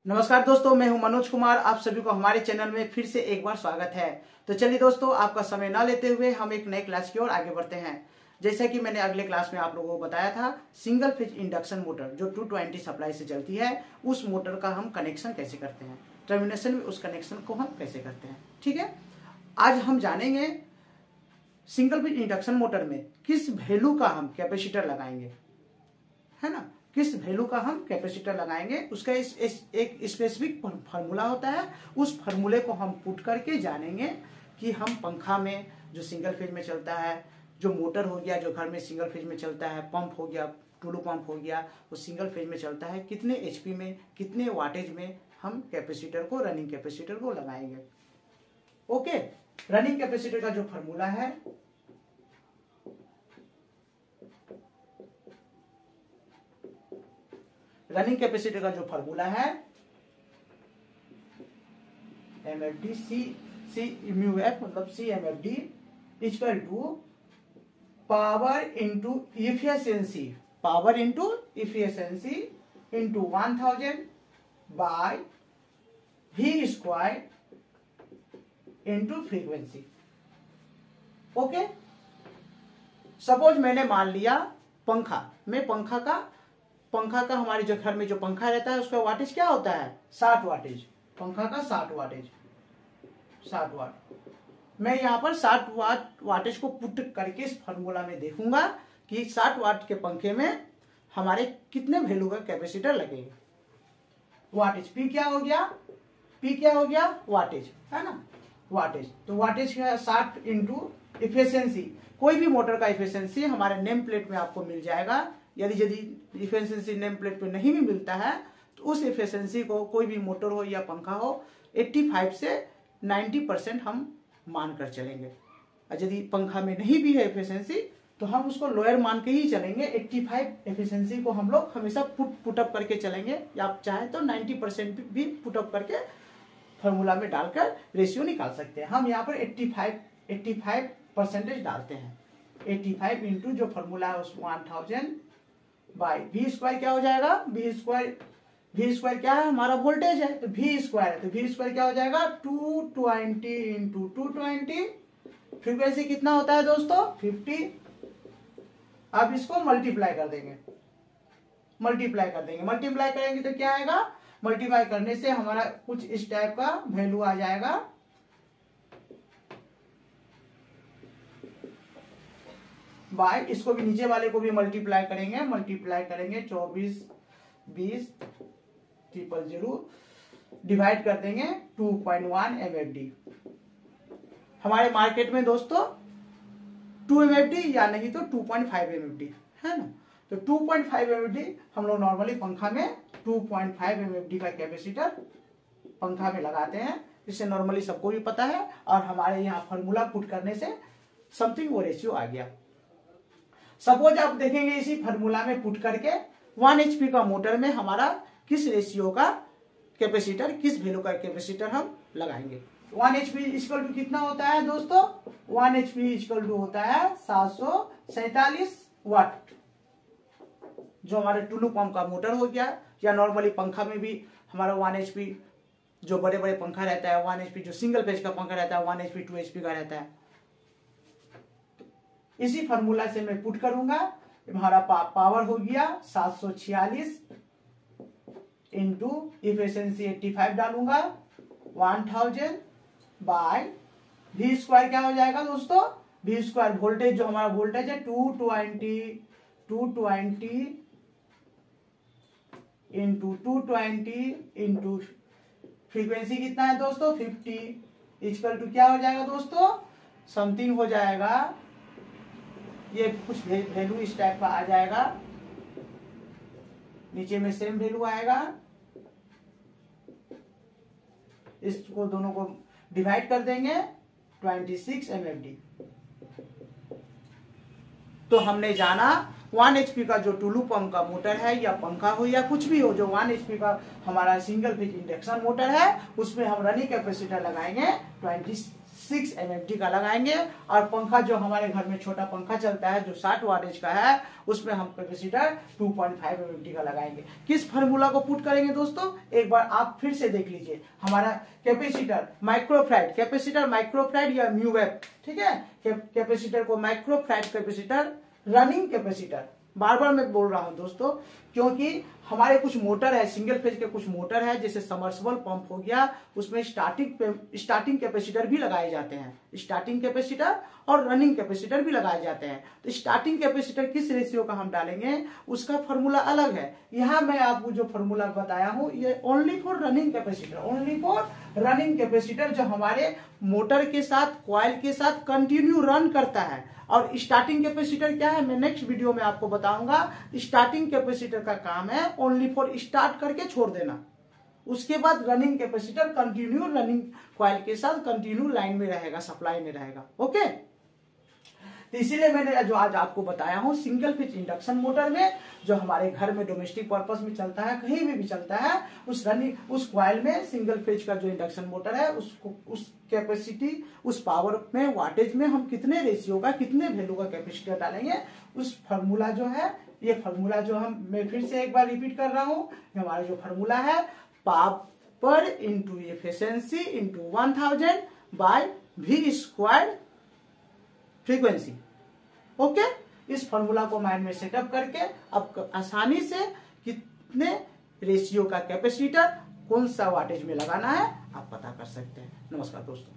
नमस्कार दोस्तों, मैं हूं मनोज कुमार। आप सभी को हमारे चैनल में फिर से एक बार स्वागत है। तो चलिए दोस्तों, आपका समय ना लेते हुए हम एक नए क्लास की ओर आगे बढ़ते हैं। जैसा कि मैंने अगले क्लास में आप लोगों को बताया था, सिंगल फेज इंडक्शन मोटर जो 220 सप्लाई से चलती है, उस मोटर का हम कनेक्शन कैसे करते हैं, टर्मिनेशन में उस कनेक्शन को हम कैसे करते हैं। ठीक है, आज हम जानेंगे सिंगल फेज इंडक्शन मोटर में किस वैल्यू का हम कैपेसिटर लगाएंगे, है ना, किस वैल्यू का हम कैपेसिटर लगाएंगे। उसका एक स्पेसिफिक फार्मूला होता है। उस फार्मूले को हम पुट करके जानेंगे कि हम पंखा में जो सिंगल फेज में चलता है, जो मोटर हो गया जो घर में सिंगल फेज में चलता है, पंप हो गया, टुलू पंप हो गया, वो सिंगल फेज में चलता है, कितने एचपी में, कितने वाटेज में हम कैपेसिटर को, रनिंग कैपेसिटर को लगाएंगे। ओके, रनिंग कैपेसिटर का जो फार्मूला है, रनिंग कैपेसिटर का जो फार्मूला है MFD CMUF मतलब CMFD equal to power into efficiency, power into efficiency into 1000 by V square into frequency. Okay, suppose मैंने मान लिया पंखा में, पंखा का हमारे जो घर में जो पंखा रहता है उसका वाटेज क्या होता है, 60 वाटेज। पंखा का 60 वाटेज, 60 वाट। मैं यहाँ पर 60 वाटेज को पुट करके इस फार्मूला में देखूंगा कि 60 वाट के पंखे में हमारे कितने वैल्यू का कैपेसिटर लगेगा। वाटेज P क्या हो गया, P क्या हो गया, वाटेज, है ना, वाटेज। तो वाटेज का 60 इंटू इफिशियंसी। कोई भी मोटर का इफिशियंसी हमारे नेम प्लेट में आपको मिल जाएगा। यदि इफिशियंसी नेम प्लेट पे नहीं भी मिलता है तो उस इफिशियंसी को, कोई भी मोटर हो या पंखा हो, 85 से 90% हम मान कर चलेंगे। और यदि पंखा में नहीं भी है इफिशियंसी तो हम उसको लोअर मान के ही चलेंगे। 85 एफिशिएंसी को हम लोग हमेशा पुटअप करके चलेंगे, या आप चाहे तो 90% भी पुटअप करके फॉर्मूला में डालकर रेशियो निकाल सकते हैं। हम यहाँ पर 85% डालते हैं। 85 इंटू जो फॉर्मूला है उस 1000 बाई V स्क्वायर क्या हो जाएगा, V स्क्वायर क्या है, हमारा वोल्टेज है, तो V स्क्वायर है, तो V स्क्वायर क्या हो जाएगा, 220 इंटू 220। फ्रीक्वेंसी कितना होता है दोस्तों, 50। अब इसको मल्टीप्लाई कर देंगे, मल्टीप्लाई करेंगे तो क्या आएगा, मल्टीप्लाई करने से हमारा कुछ इस टाइप का वैल्यू आ जाएगा। बाय, इसको भी नीचे वाले को भी मल्टीप्लाई करेंगे 24 20 000 डिवाइड कर देंगे 2.1 MFD। हमारे मार्केट में दोस्तों 2 MFD या नहीं तो 2.5 MFD है ना। तो 2.5 MFD हम लोग नॉर्मली पंखा में 2.5 MFD का कैपेसिटर पंखा में लगाते हैं। इससे नॉर्मली सबको भी पता है, और हमारे यहाँ फॉर्मूला पुट करने से समथिंग वो रेशियो आ गया। सपोज आप देखेंगे इसी फार्मूला में पुट करके 1 HP का मोटर में हमारा किस रेशियो का कैपेसिटर, किस वैल्यू का कैपेसिटर हम लगाएंगे। 1 HP इक्वल टू कितना होता है दोस्तों, 1 HP इक्वल टू होता है 747 वाट। जो हमारे टुलू पंप का मोटर हो गया, या नॉर्मली पंखा में भी हमारा 1 HP, जो बड़े बड़े पंखा रहता है 1 HP, जो सिंगल फेज का पंखा रहता है 1 HP 2 HP का रहता है। इसी फार्मूला से मैं पुट करूंगा, हमारा पावर हो गया 746 इंटू इफिशियंसी 85 डालूंगा 1000 बाय V स्क्वायर क्या हो जाएगा दोस्तों, V स्क्वायर वोल्टेज, जो हमारा वोल्टेज है 220 इंटू 220 इंटू फ्रीक्वेंसी कितना है दोस्तों 50 इक्वल टू क्या हो जाएगा दोस्तों, समथिंग हो जाएगा, ये कुछ वैल्यू इस टाइप का आ जाएगा, नीचे में सेम वैल्यू आएगा। इसको दोनों को डिवाइड कर देंगे 26 MFD। तो हमने जाना 1 HP का जो टुलू पंप का मोटर है, या पंखा हो या कुछ भी हो, जो 1 HP का हमारा सिंगल फेज इंडक्शन मोटर है, उसमें हम रनिंग कैपेसिटर लगाएंगे 26 6 MFD का लगाएंगे। और पंखा जो हमारे घर में छोटा पंखा चलता है जो 60 वाटेज का है, उसमें हम कैपेसिटर 2.5 MFD का लगाएंगे। किस फार्मूला को पुट करेंगे दोस्तों, एक बार आप फिर से देख लीजिए। हमारा कैपेसिटर माइक्रोफैराड, कैपेसिटर माइक्रोफैराड या म्यूवेप, ठीक है। कैपेसिटर को माइक्रोफैराड कैपेसिटर, रनिंग कैपेसिटर, बार बार मैं बोल रहा हूं दोस्तों, क्योंकि हमारे कुछ मोटर है, सिंगल फेज के कुछ मोटर है, जैसे सबमर्सिबल पंप हो गया, उसमें स्टार्टिंग कैपेसिटर भी लगाए जाते हैं। स्टार्टिंग कैपेसिटर और रनिंग कैपेसिटर भी लगाए जाते हैं। तो स्टार्टिंग कैपेसिटर किस रेशियो का हम डालेंगे, उसका फॉर्मूला अलग है। यहाँ मैं आपको जो फॉर्मूला बताया हूं, ये only for running capacitor, only for running capacitor, जो हमारे मोटर के साथ, कॉइल के साथ कंटिन्यू रन करता है। और स्टार्टिंग कैपेसिटर क्या है, मैं नेक्स्ट वीडियो में आपको बताऊंगा। स्टार्टिंग कैपेसिटर का काम है ओनली फॉर स्टार्ट करके छोड़ देना। उसके बाद running capacitor continue running coil के साथ कंटिन्यू लाइन में रहेगा, सप्लाई में रहेगा। ओके, तो इसीलिए मैंने जो आज आपको बताया हूं, सिंगल फेज इंडक्शन मोटर में, जो हमारे घर में डोमेस्टिक पर्पस में चलता है, कहीं भी चलता है, उस कॉइल में सिंगल फेज का जो इंडक्शन मोटर है, उसको उस कैपेसिटी, उस पावर में, वाटेज में हम कितने रेशियो का, कितने वैल्यू का कैपेसिटर डालेंगे, उस फार्मूला जो है, ये फार्मूला जो मैं फिर से एक बार रिपीट कर रहा हूं, हमारा जो फार्मूला है, power into efficiency into 1000 by V square frequency. Okay, इस फॉर्मूला को माइंड में सेटअप करके अब आसानी से कितने रेशियो का कैपेसिटर कौन सा वाटेज में लगाना है आप पता कर सकते हैं। नमस्कार दोस्तों।